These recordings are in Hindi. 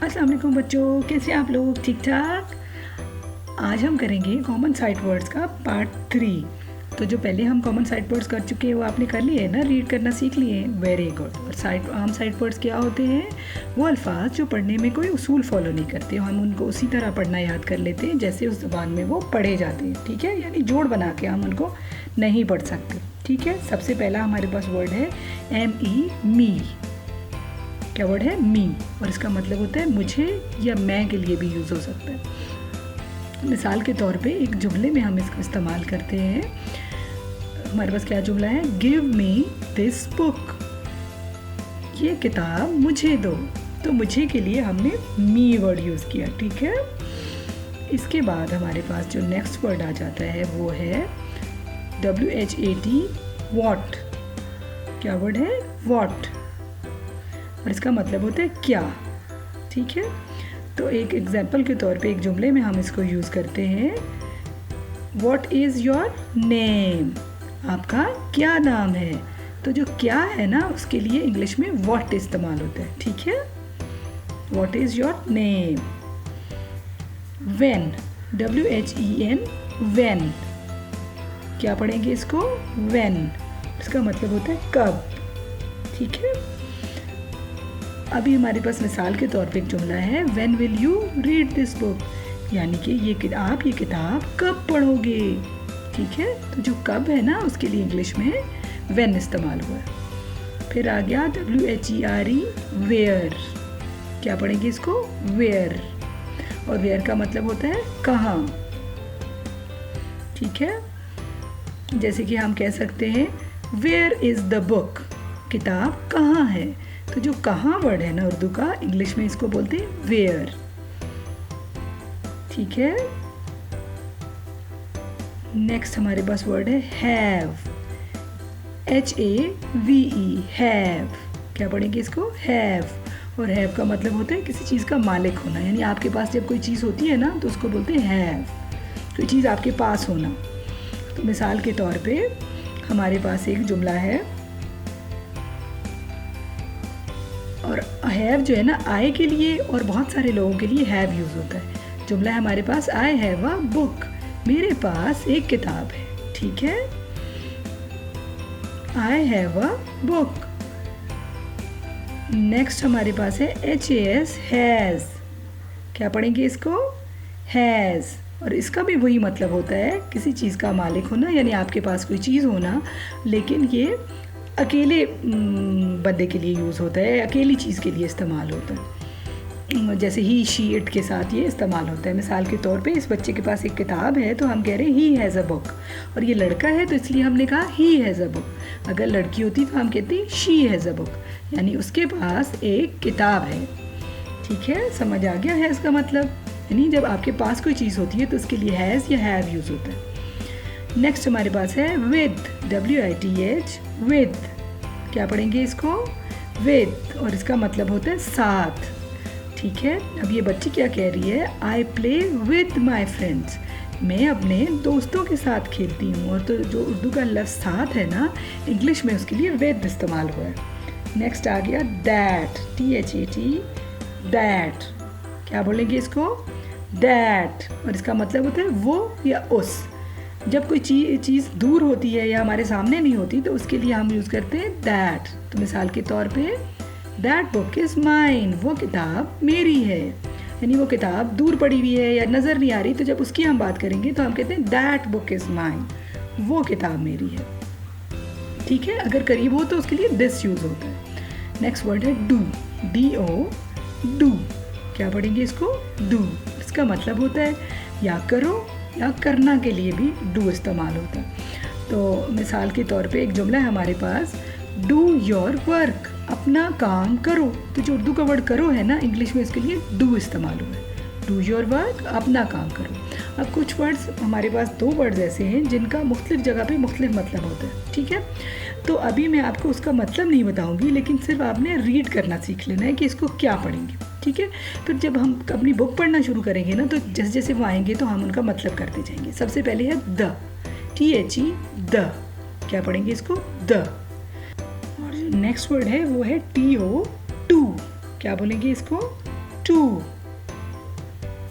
अस्सलाम वालेकुम बच्चों, कैसे आप लोग? ठीक ठाक। आज हम करेंगे कॉमन साइट वर्ड्स का पार्ट 3। तो जो पहले हम कॉमन साइट वर्ड्स कर चुके हैं वो आपने कर लिए है ना, रीड करना सीख लिए हैं। Very good. और आम साइट वर्ड्स क्या होते हैं? वो अल्फाज जो पढ़ने में कोई उसूल फॉलो नहीं करते, हम उनको उसी तरह पढ़ना याद कर लेते हैं जैसे उस ज़बान में वो पढ़े जाते हैं। ठीक है, यानी जोड़ बना के हम उनको नहीं पढ़ सकते। ठीक है, सबसे पहला हमारे पास वर्ड है ME, मी। क्या वर्ड है? मी। और इसका मतलब होता है मुझे या मैं के लिए भी यूज़ हो सकता है। मिसाल के तौर पे एक जुमले में हम इसको इस्तेमाल करते हैं। हमारे पास क्या जुमला है? Give me this book. ये किताब मुझे दो। तो मुझे के लिए हमने मी वर्ड यूज़ किया। ठीक है, इसके बाद हमारे पास जो नेक्स्ट वर्ड आ जाता है वो है WHAT, वॉट। क्या वर्ड है? वॉट। और इसका मतलब होता है क्या। ठीक है, तो एक एग्जाम्पल के तौर पे एक जुमले में हम इसको यूज़ करते हैं। What is your name? आपका क्या नाम है? तो जो क्या है ना, उसके लिए इंग्लिश में व्हाट इस्तेमाल होता है। ठीक है, what is your name. When, WHEN, when. क्या पढ़ेंगे इसको? व्हेन। इसका मतलब होता है कब। ठीक है, अभी हमारे पास मिसाल के तौर पे एक जुमला है when will you read this book, यानी कि आप ये किताब कब पढ़ोगे। ठीक है, तो जो कब है ना, उसके लिए इंग्लिश में व्हेन इस्तेमाल हुआ है। फिर आ गया WHERE, वेयर। क्या पढ़ेंगे इसको? वेयर। और वेयर का मतलब होता है कहाँ। ठीक है, जैसे कि हम कह सकते हैं वेयर इज़ द बुक, किताब कहाँ है। तो जो कहाँ वर्ड है ना उर्दू का, इंग्लिश में इसको बोलते हैं वेयर। ठीक है, नेक्स्ट हमारे पास वर्ड है हैव, HAVE, हैव। क्या पढ़ेंगे इसको? हैव। और हैव का मतलब होता है किसी चीज़ का मालिक होना, यानी आपके पास जब कोई चीज़ होती है ना तो उसको बोलते हैं हैव, कोई चीज़ आपके पास होना। तो मिसाल के तौर पे हमारे पास एक जुमला है, और हैव जो है ना, आई के लिए और बहुत सारे लोगों के लिए हैव यूज़ होता है। जुमला है हमारे पास आई हैव अ बुक, मेरे पास एक किताब है। ठीक है, I have a book. Next हमारे पास है HAS, हैज़। क्या पढ़ेंगे इसको? हैज़। और इसका भी वही मतलब होता है किसी चीज़ का मालिक होना, यानी आपके पास कोई चीज़ होना, लेकिन ये अकेले बंदे के लिए यूज़ होता है, अकेली चीज़ के लिए इस्तेमाल होता है। जैसे ही, शी, इट के साथ ये इस्तेमाल होता है। मिसाल के तौर पे इस बच्चे के पास एक किताब है तो हम कह रहे हैं ही हैज़ अ बुक, और ये लड़का है तो इसलिए हमने कहा ही हैज़ अ बुक। अगर लड़की होती तो हम कहते शी हैज़ अ बुक, यानी उसके पास एक किताब है। ठीक है, समझ आ गया हैज़ का मतलब? यानी जब आपके पास कोई चीज़ होती है तो उसके लिए हैज़ या हैव यूज़ होता है। नेक्स्ट हमारे पास है विद, WITH, विद। क्या पढ़ेंगे इसको? विद। और इसका मतलब होता है साथ। ठीक है, अब ये बच्ची क्या कह रही है? I play with my friends, मैं अपने दोस्तों के साथ खेलती हूँ। और तो जो उर्दू का लफ्ज़ साथ है ना, इंग्लिश में उसके लिए विद इस्तेमाल हुआ है। नेक्स्ट आ गया दैट, THAT, दैट। क्या बोलेंगे इसको? दैट। और इसका मतलब होता है वो या उस। जब कोई चीज़ दूर होती है या हमारे सामने नहीं होती तो उसके लिए हम यूज़ करते हैं दैट। तो मिसाल के तौर पे दैट बुक इज़ माइन, वो किताब मेरी है, यानी वो किताब दूर पड़ी हुई है या नज़र नहीं आ रही, तो जब उसकी हम बात करेंगे तो हम कहते हैं दैट बुक इज़ माइन, वो किताब मेरी है। ठीक है, अगर करीब हो तो उसके लिए दिस यूज़ होता है। नेक्स्ट वर्ड है डू, DO, डू। क्या पढ़ेंगे इसको? डू। इसका मतलब होता है या करो या करना के लिए भी डू इस्तेमाल होता है। तो मिसाल के तौर पे एक जुमला है हमारे पास, डू योर वर्क, अपना काम करो। तो जो उर्दू का वर्ड करो है ना, इंग्लिश में इसके लिए डू इस्तेमाल हुआ है। डू योर वर्क, अपना काम करो। अब कुछ वर्ड्स हमारे पास, 2 वर्ड्स ऐसे हैं जिनका मुख्तलिफ जगह पे मुख्तलिफ मतलब होता है। ठीक है, तो अभी मैं आपको उसका मतलब नहीं बताऊंगी, लेकिन सिर्फ आपने रीड करना सीख लेना है कि इसको क्या पढ़ेंगे। ठीक है, फिर जब हम अपनी बुक पढ़ना शुरू करेंगे ना, तो जैसे जैसे वो आएंगे तो हम उनका मतलब करते जाएंगे। सबसे पहले है द, THE, द। क्या पढ़ेंगे इसको? द। और जो नेक्स्ट वर्ड है वो है TO, टू। क्या बोलेंगे इसको? टू।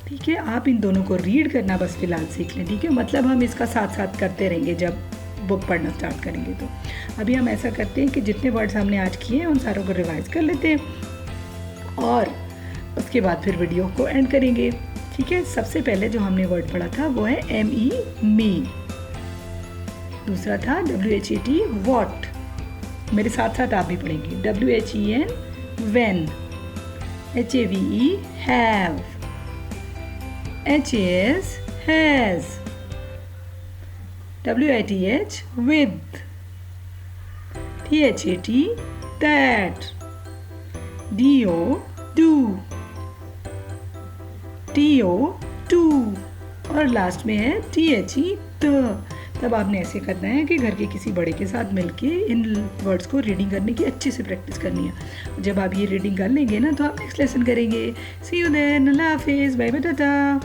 ठीक है, आप इन दोनों को रीड करना बस फिलहाल सीख लें। ठीक है, मतलब हम इसका साथ साथ करते रहेंगे जब बुक पढ़ना स्टार्ट करेंगे। तो अभी हम ऐसा करते हैं कि जितने वर्ड्स हमने आज किए हैं उन सारों को रिवाइज कर लेते हैं और उसके बाद फिर वीडियो को एंड करेंगे। ठीक है, सबसे पहले जो हमने वर्ड पढ़ा था वो है MEE मी। दूसरा था WHAT वॉट। मेरे साथ साथ आप भी पढ़ेंगे। WHEN when। HAVE have। HAS has। WITH with। THAT that। DO do। TO to। और लास्ट में है THE the। तब आपने ऐसे करना है कि घर के किसी बड़े के साथ मिलके इन वर्ड्स को रीडिंग करने की अच्छे से प्रैक्टिस करनी है। जब आप ये रीडिंग कर लेंगे ना तो आप नेक्स्ट लेसन करेंगे। सी यू देन, अल्लाह हाफिज़, बाय बाय, टाटा।